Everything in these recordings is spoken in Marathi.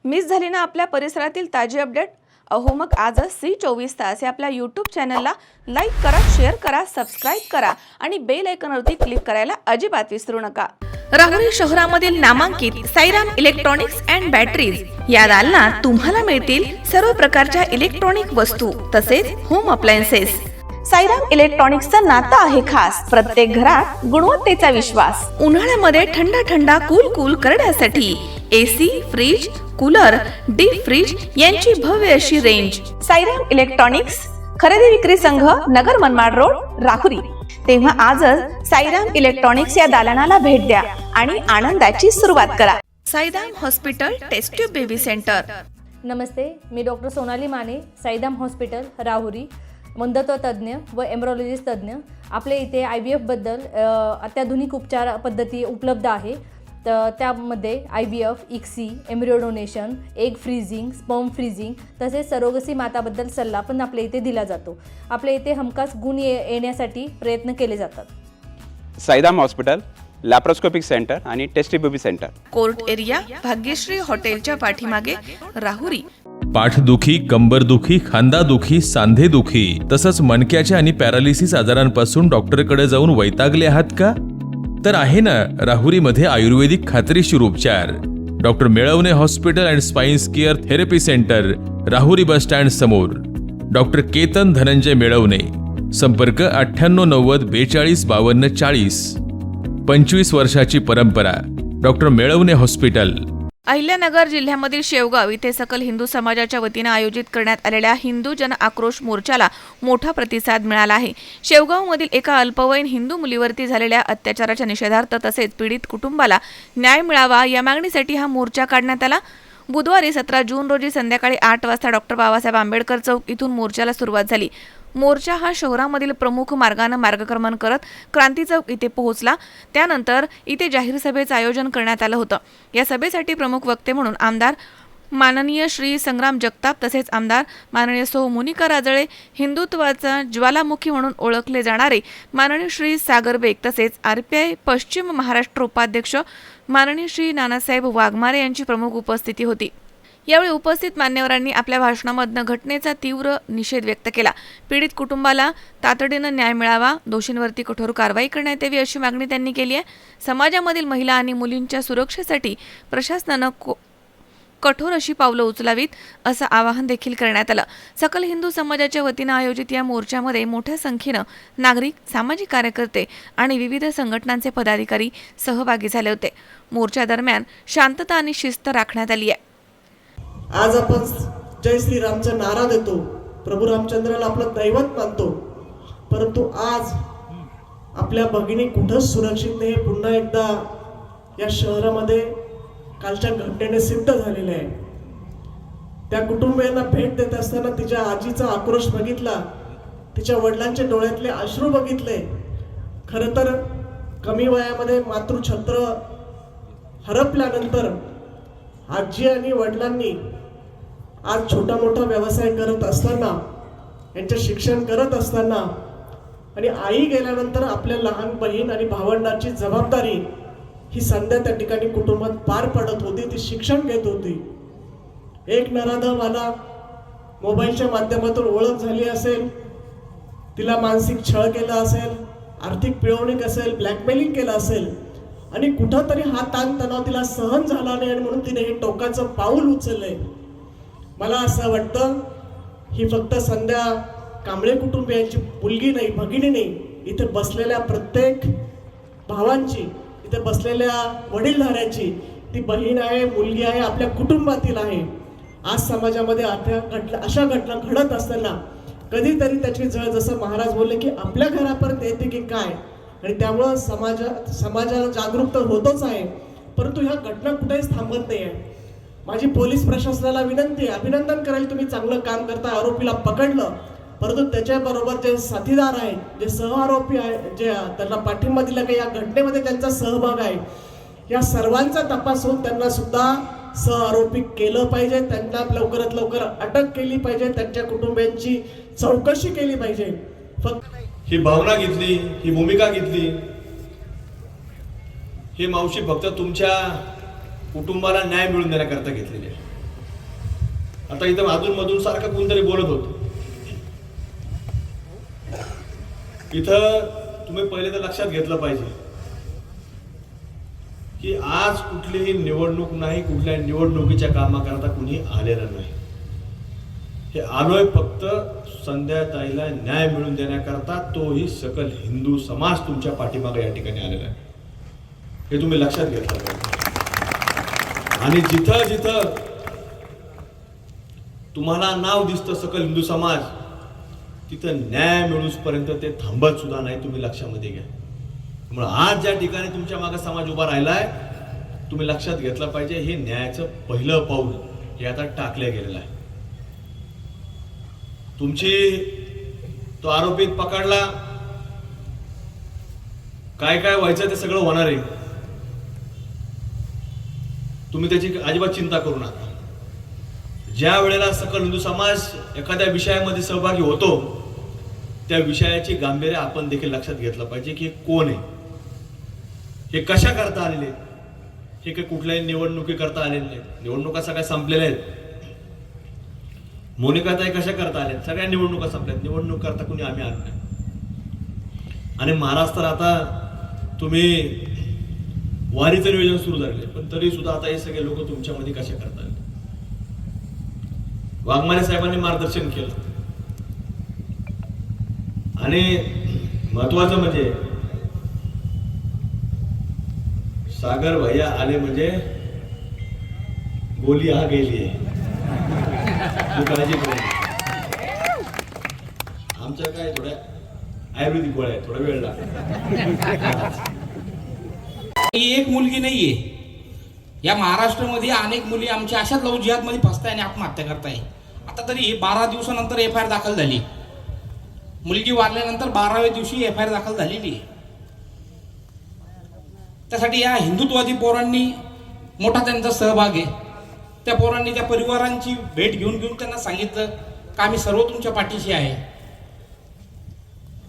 मिस झाली ना आपल्या परिसरातील ताजी अपडेट? अहो मग आजच C24 तास या आपल्या यूट्यूब चॅनलला लाईक करा, शेअर करा, सबस्क्राईब करा आणि बेल आयकॉनवरती क्लिक करायला अजिबात विसरू नका। राहुरी शहरामधील नामांकित साईराम इलेक्ट्रॉनिक्स अँड बॅटरीज या दालनात तुम्हाला मिळतील सर्व प्रकारच्या इलेक्ट्रॉनिक वस्तू तसेच होम अप्लायन्सेस। साईराम इलेक्ट्रॉनिक्सचं नातं आहे खास, प्रत्येक घरात गुणवत्तेचा विश्वास। उन्हाळ्यामध्ये थंड थंड कूल करण्यासाठी AC, fridge, cooler, deep freeze यांची भव्य अशी रेंज। साईराम इलेक्ट्रॉनिक्स खरेदी विक्री संघ, नगर मनमाड रोड, राहुरी। तेव्हा आजच साईराम इलेक्ट्रॉनिक्स या दालनाला भेट द्या आणि आनंदाची सुरुवात करा। Sairam hospital test tube baby centre. नमस्ते, मी डॉक्टर सोनाली माने, साईराम हॉस्पिटल राहुरी, वंध्यत्व तज्ज्ञ व एम्ब्रॉलॉजिस्ट तज्ज्ञ। आपल्या इथे IVF बद्दल अत्याधुनिक उपचार पद्धती उपलब्ध आहे। तर त्यामध्ये IVF, ICSI, embryo donation, egg freezing, sperm freezing तसेच सरोगसी माताबद्दल सल्ला पण आपल्या इथे दिला जातो। आपल्या इथे हमखास गुण येण्यासाठी प्रयत्न केले जातात। साईराम हॉस्पिटल लॅप्रोस्कोपिक सेंटर आणि test baby centre, court area, Bhagyashree हॉटेलच्या पाठीमागे, राहुरी। पाठदुखी, कंबरदुखी, खांदादुखी, सांधेदुखी तसंच मणक्याच्या आणि पॅरालिसिस आजारांपासून डॉक्टरकडे जाऊन वैतागले आहात का? तर आहे ना राहुरीमध्ये आयुर्वेदिक खात्रीशीर उपचार। Doctor Melavane hospital and spines care therapy centre, Rahuri bus stand समोर। डॉक्टर केतन धनंजय मेळवणे, संपर्क 9890 42 52 40। 25 वर्षाची परंपरा, डॉक्टर मेळवणे हॉस्पिटल। अहिल्यानगर जिल्ह्यामधील शेवगाव इथे सकल हिंदू समाजाच्या वतीने आयोजित करण्यात आलेल्या हिंदू जन आक्रोश मोर्चाला मोठा प्रतिसाद मिळाला आहे। शेवगावमधील एका अल्पवयीन हिंदू मुलीवरती झालेल्या अत्याचाराच्या निषेधार्थ तसेच पीडित कुटुंबाला न्याय मिळावा या मागणीसाठी हा मोर्चा काढण्यात आला। बुधवारी 17 जून रोजी संध्याकाळी 8 वाजता डॉक्टर बाबासाहेब आंबेडकर चौक इथून मोर्चाला सुरुवात झाली। मोर्चा हा शहरामधील प्रमुख मार्गाने मार्गक्रमण करत क्रांती चौक इथे पोहोचला। त्यानंतर इथे जाहीर सभेचं आयोजन करण्यात आलं होतं। या सभेसाठी प्रमुख वक्ते म्हणून आमदार माननीय श्री संग्राम जगताप तसेच आमदार माननीय सौ मोनिका राजळे, हिंदुत्वाचा ज्वालामुखी म्हणून ओळखले जाणारे माननीय श्री सागर बेग तसेच RPI पश्चिम महाराष्ट्र उपाध्यक्ष माननीय श्री नानासाहेब वाघमारे यांची प्रमुख उपस्थिती होती। यावेळी उपस्थित मान्यवरांनी आपल्या भाषणामधून घटनेचा तीव्र निषेध व्यक्त केला। पीडित कुटुंबाला तातडीनं न्याय मिळावा, दोषींवरती कठोर कारवाई करण्यात यावी अशी मागणी त्यांनी केली आहे। समाजामधील महिला आणि मुलींच्या सुरक्षेसाठी प्रशासनानं कठोर अशी पावलं उचलावीत असं आवाहन देखील करण्यात आलं। सकल हिंदू समाजाच्या वतीनं आयोजित या मोर्चामध्ये मोठ्या संख्येनं नागरिक, सामाजिक कार्यकर्ते आणि विविध संघटनांचे पदाधिकारी सहभागी झाले होते। मोर्चा दरम्यान शांतता आणि शिस्त राखण्यात आली आहे। आज आपण जय श्रीरामचा नारा देतो, प्रभू रामचंद्राला आपलं दैवत मानतो, परंतु आज आपल्या भगिनी कुठंच सुरक्षित नाही। पुन्हा एकदा या शहरामध्ये कालच्या घटनेने सिद्ध झालेले आहे। त्या कुटुंबियांना भेट देत असताना तिच्या आजीचा आक्रोश बघितला, तिच्या वडिलांच्या डोळ्यातले अश्रू बघितले। खरं तर कमी वयामध्ये मातृछत्र हरपल्यानंतर आजी आणि वडिलांनी आज छोटा मोठा व्यवसाय करत असताना, यांचे शिक्षण करत असताना आणि आई गेल्यानंतर आपल्या लहान बहीण आणि भावंडांची जबाबदारी ही संध्या त्या ठिकाणी कुटुंबात पार पडत होती। ती शिक्षण घेत होती। एक नराधमवाला मोबाईलच्या माध्यमातून ओळख झाली असेल, तिला मानसिक छळ केला असेल, आर्थिक पिळवणूक असेल, ब्लॅकमेलिंग केलं असेल आणि कुठंतरी हा ताणतणाव तिला सहन झाला नाही आणि म्हणून तिने हे टोकाचं पाऊल उचललंय। मला असं वाटतं ही फक्त संध्या कांबळे कुटुंबियांची मुलगी नाही, भगिनी नाही, इथे बसलेल्या प्रत्येक भावांची, इथे बसलेल्या वडीलधाऱ्यांची ती बहीण आहे, मुलगी आहे, आपल्या कुटुंबातील आहे। आज समाजामध्ये अशा घटना घडत असताना कधीतरी त्याची झळ, जसं महाराज बोलले की आपल्या घरापर्यंत येते की काय, आणि त्यामुळं समाजाला जागरूक तर होतच आहे, परंतु ह्या घटना कुठेच थांबत नाही आहे। माझी पोलीस प्रशासनाला विनंती आहे, अभिनंदन करेल, तुम्ही चांगलं काम करता, आरोपीला पकडलं, परंतु त्याच्याबरोबर जे साथीदार आहेत, जे सहआरोपी आहेत, जे त्यांना पाठिंबा दिला की या घटनेमध्ये त्यांचा सहभाग आहे, या सर्वांचा तपास होऊन त्यांना सुद्धा सहआरोपी केलं पाहिजे। त्यांना लवकरात लवकर अटक केली पाहिजे, त्यांच्या कुटुंबियांची चौकशी केली पाहिजे। फक्त ही भावना घेतली, ही भूमिका घेतली, ही मावशी फक्त तुमच्या कुटुंबाला न्याय मिळवून देण्याकरता घेतलेली आहे। आता इथं अधूनमधून सारखं कोणतरी बोलत होतं. इथं तुम्ही पहिले तर लक्षात घेतलं पाहिजे की आज कुठलीही निवडणूक नाही, कुठल्या निवडणुकीच्या कामाकरता कुणी आलेलं नाही. हे आलोय फक्त संध्याताईला न्याय मिळवून देण्याकरता. तोही सकल हिंदू समाज तुमच्या पाठीमागे या ठिकाणी आलेला आहे, हे तुम्ही लक्षात घेतलं पाहिजे. आणि जिथं जिथं तुम्हाला नाव दिसतं सकल हिंदू समाज, तिथं न्याय मिळूसपर्यंत ते थांबत सुद्धा नाही, तुम्ही लक्षामध्ये घ्या. त्यामुळे आज ज्या ठिकाणी तुमच्या मागे समाज उभा राहिलाय, तुम्ही लक्षात घेतलं पाहिजे हे न्यायाचं पहिलं पाऊल हे आता टाकलं गेलेलं आहे. तुमची तो आरोपीत पकडला, काय काय व्हायचं ते सगळं होणार आहे. तुम्ही त्याची अजिबात चिंता करू नका. ज्या वेळेला सकल हिंदू समाज एखाद्या विषयामध्ये सहभागी होतो, त्या विषयाची गांभीर्य आपण देखील लक्षात घेतलं पाहिजे की कोण आहे, हे कशा करता आलेले, हे काही कुठल्याही निवडणुकी करता आलेले नाहीत. निवडणुका सगळ्या संपलेल्या आहेत. मोनिकाताई कशा करता आल्या, सगळ्या निवडणुका संपल्यात. निवडणूक करता कुणी आम्ही आलो नाही. आणि महाराष्ट्रात आता तुम्ही वारीचं नियोजन सुरू झाले, पण तरी सुद्धा आता हे सगळे लोक तुमच्यामध्ये कशा करतात. वाघमारे साहेबांनी मार्गदर्शन केलं. आणि महत्वाचं म्हणजे सागर भैया आले म्हणजे गोली आ गेली आहे. काळजी करू. आमच्या काय थोड्या आयुर्वेदिक गोळ्या आहेत, थोडा वेळ लागतो. ही एक मुलगी नाहीये, या महाराष्ट्रामध्ये अनेक मुली आमच्या अशाच लव जिहादमध्ये फसताय आणि आत्महत्या करताय. आता तरी 12 दिवसानंतर FIR दाखल झाली. मुलगी वारल्यानंतर 12व्या दिवशी FIR दाखल झालेली आहे. त्यासाठी या हिंदुत्ववादी पोरांनी मोठा त्यांचा सहभाग आहे. त्या पोरांनी त्या परिवारांची भेट घेऊन त्यांना सांगितलं का आम्ही सर्व तुमच्या पाठीशी आहे.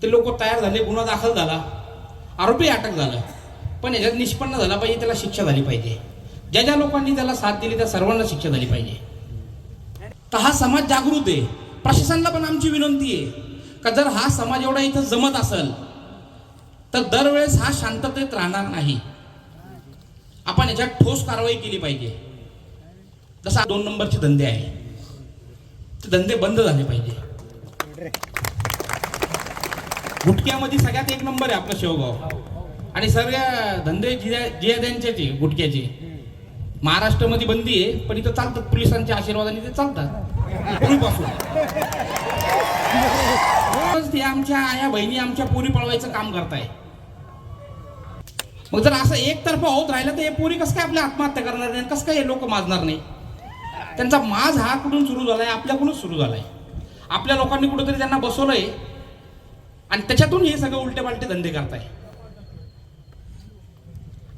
ते लोक तयार झाले, गुन्हा दाखल झाला, आरोपी अटक झाला. पण याच्यात निष्पन्न झाला पाहिजे, त्याला शिक्षा झाली पाहिजे. ज्या ज्या लोकांनी त्याला साथ दिली त्या सर्वांना शिक्षा झाली पाहिजे. तर हा समाज जागृत आहे. प्रशासनाला पण आमची विनंती आहे का जर हा समाज एवढा इथं जमत असेल तर दरवेळेस हा शांततेत राहणार नाही. आपण याच्यात ठोस कारवाई केली पाहिजे. जसा 2 नंबरचे धंदे आहे, ते धंदे बंद झाले पाहिजे. गुटख्यामध्ये सगळ्यात 1 नंबर आहे आपलं शेवगाव. आणि सर्व धंदे जिहाद्यांचे गुटख्याचे महाराष्ट्रामध्ये बंदी आहे, पण इथं चालतात. पोलिसांच्या आशीर्वादाने ते चालतात पूर्वीपासून. ते आमच्या आया बहिणी आमच्या पोरी पळवायचं काम करताय. मग जर असं एकतर्फा होत राहिलं तर हे पोरी कसं काय आपल्या आत्महत्या करणार नाही, कसं काय हे लोक माजणार नाही. त्यांचा माज हा कुठून सुरू झालाय, आपल्याकडूनच सुरू झालाय. आपल्या लोकांनी कुठेतरी त्यांना बसवलंय आणि त्याच्यातून हे सगळे उलटे पालटे धंदे करताय.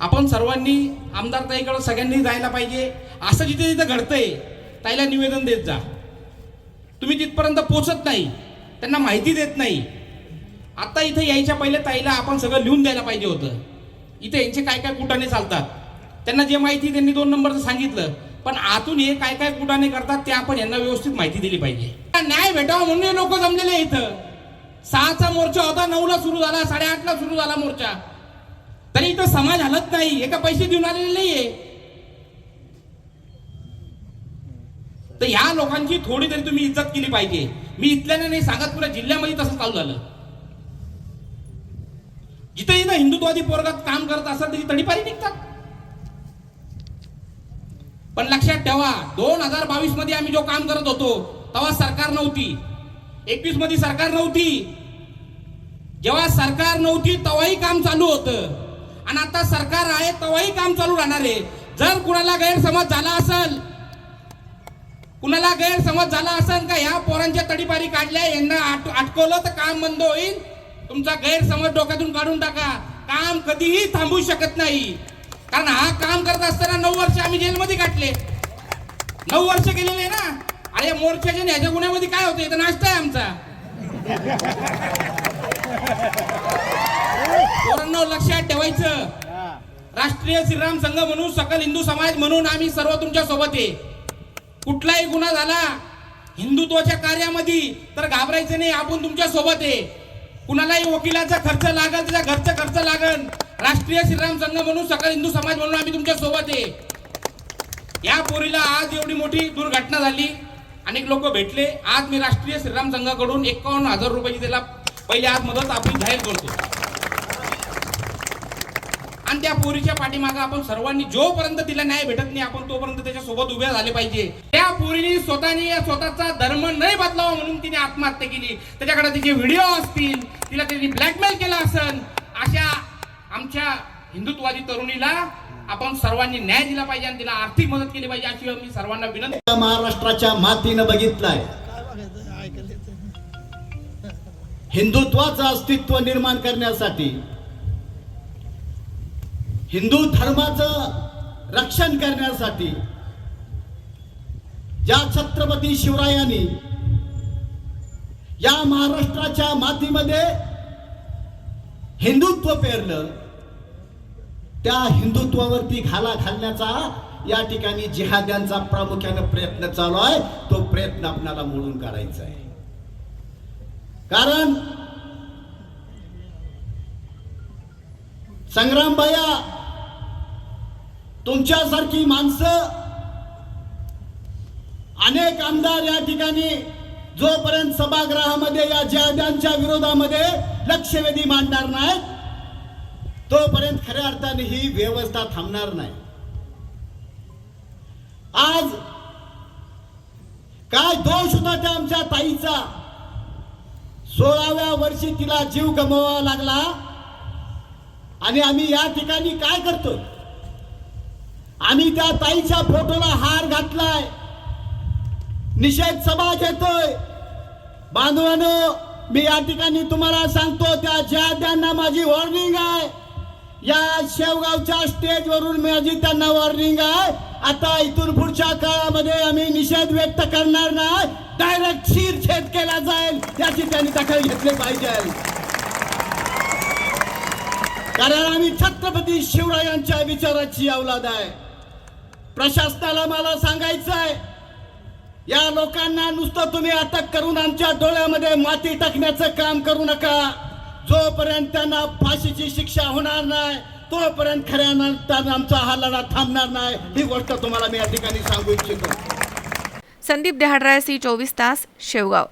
आपण सर्वांनी आमदार ताईकडे सगळ्यांनी जायला पाहिजे. असं जिथे जिथे घडतंय ताईला निवेदन देत जा. तुम्ही तिथपर्यंत पोहोचत नाही, त्यांना माहिती देत नाही. आता इथे यायच्या पहिले ताईला आपण सगळं लिहून द्यायला पाहिजे होतं. इथे यांचे काय काय कुटाणे चालतात, त्यांना जे माहिती त्यांनी 2 नंबरचं सांगितलं, पण आतून हे काय काय कुटाणे करतात ते आपण यांना व्यवस्थित माहिती दिली पाहिजे. न्याय भेटावा म्हणून हे लोक जमलेले इथं. 6चा मोर्चा होता, 9ला सुरू झाला, 8:30ला सुरू झाला मोर्चा. तरी इथं समाज हलत नाही. एका पैसे देऊन आलेले नाहीये. तर ह्या लोकांची थोडी तरी तुम्ही इज्जत केली पाहिजे. मी इथल्याने नाही सांगत, पुऱ्या जिल्ह्यामध्ये तसं चालू झालं. जिथे इथं हिंदुत्ववादी पोरगात काम करत असेल तरी तडीपारी निघतात. पण लक्षात ठेवा, 2022 मध्ये आम्ही जो काम करत होतो तेव्हा सरकार नव्हती. 21 मध्ये सरकार नव्हती. जेव्हा सरकार नव्हती तेव्हाही काम चालू होतं. आणि आता सरकार आहे तेव्हाही काम चालू राहणार आहे. जर कुणाला गैरसमज झाला असेल, कुणाला गैरसमज झाला असेल का ह्या पोरांच्या तडीपारी काढल्या, यांना अटकवलं तर काम बंद होईल, तुमचा गैरसमज डोक्यातून काढून टाका. काम कधीही थांबू शकत नाही. कारण हा काम करत असताना 9 वर्ष आम्ही जेलमध्ये काढले. 9 वर्ष गेलेले ना. अरे मोर्चाच्या ह्याच्या गुन्ह्यामध्ये काय होतं, इथं नाश्ता आहे आमचा. पोरांनो लक्षात ठेवायचं, राष्ट्रीय श्रीराम संघ म्हणून, सकल हिंदू समाज म्हणून आम्ही सर्व तुमच्या सोबत आहे. कुठलाही गुन्हा झाला हिंदुत्वाच्या कार्यामध्ये तर घाबरायचं नाही, आपण तुमच्या सोबत आहे. कुणालाही वकिलाचा खर्च लागल, त्याच्या घरचा खर्च लागल, राष्ट्रीय श्रीराम संघ म्हणून, सकल हिंदू समाज म्हणून आम्ही तुमच्या सोबत आहे. या पोरीला आज एवढी मोठी दुर्घटना झाली, अनेक लोक भेटले. आज मी राष्ट्रीय श्रीराम संघाकडून 51,000 रुपयाची त्याला पहिली आज मदत आपण जाहीर करतो. आणि त्या पोरीच्या पाठीमागे आपण सर्वांनी जोपर्यंत तिला न्याय भेटत नाही आपण तोपर्यंत त्याच्या सोबत उभे झाले पाहिजे. त्या पोरीने स्वतःचा धर्म नाही बदलावा म्हणून तिने आत्महत्या केली. त्याच्याकडे तिचे व्हिडिओ असतील, तिला त्यांनी ब्लॅकमेल केला असेल. अशा आमच्या हिंदुत्ववादी तरुणीला आपण सर्वांनी न्याय दिला पाहिजे आणि तिला आर्थिक मदत केली पाहिजे अशी मी सर्वांना विनंती. महाराष्ट्राच्या मातीनं बघितलाय हिंदुत्वाचं अस्तित्व निर्माण करण्यासाठी, हिंदू धर्माचं रक्षण करण्यासाठी ज्या छत्रपती शिवरायांनी या महाराष्ट्राच्या मातीमध्ये हिंदुत्व पेरलं, त्या हिंदुत्वावरती घाला घालण्याचा या ठिकाणी जिहाद्यांचा प्रामुख्याने प्रयत्न चालू आहे. तो प्रयत्न आपल्याला मोडून काढायचा आहे. कारण संग्रामबाया, तुमच्यासारखी माणसं, अनेक आमदार या ठिकाणी जोपर्यंत सभागृहामध्ये या जिहाद्यांच्या विरोधामध्ये लक्षवेधी मांडणार नाहीत तोपर्यंत खऱ्या अर्थाने ही व्यवस्था थांबणार नाही. आज काय दोष होता त्या आमच्या ताईचा? 16व्या वर्षी तिला जीव गमवावा लागला आणि आम्ही या ठिकाणी काय करतोय? आम्ही त्या ताईच्या फोटोला हार घातलाय, निषेध सभा घेतोय. बांधवांनो, मी या ठिकाणी तुम्हाला सांगतो, त्या जिहाद्यांना माझी वॉर्निंग आहे. या शेवगावच्या स्टेजवरून माझी त्यांना वॉर्निंग आहे. आता इथून पुढच्या काळामध्ये आम्ही निषेध व्यक्त करणार नाही, डायरेक्ट शिरछेद केला जाईल याची त्यांनी दखल घेतली पाहिजे. कारण आम्ही छत्रपती शिवरायांच्या विचाराची औलाद आहे. प्रशासनाला मला सांगायचं आहे, या लोकांना नुसतं तुम्ही अटक करून आमच्या डोळ्यामध्ये माती टाकण्याचं काम करू नका. जोपर्यंत त्यांना फाशीची शिक्षा होणार नाही तोपर्यंत खऱ्या अर्थानं आमचा हा लढा थांबणार नाही. ही गोष्ट तुम्हाला मी या ठिकाणी सांगू इच्छितो. संदीप देहाडराय, सी 24 तास, शेवगाव.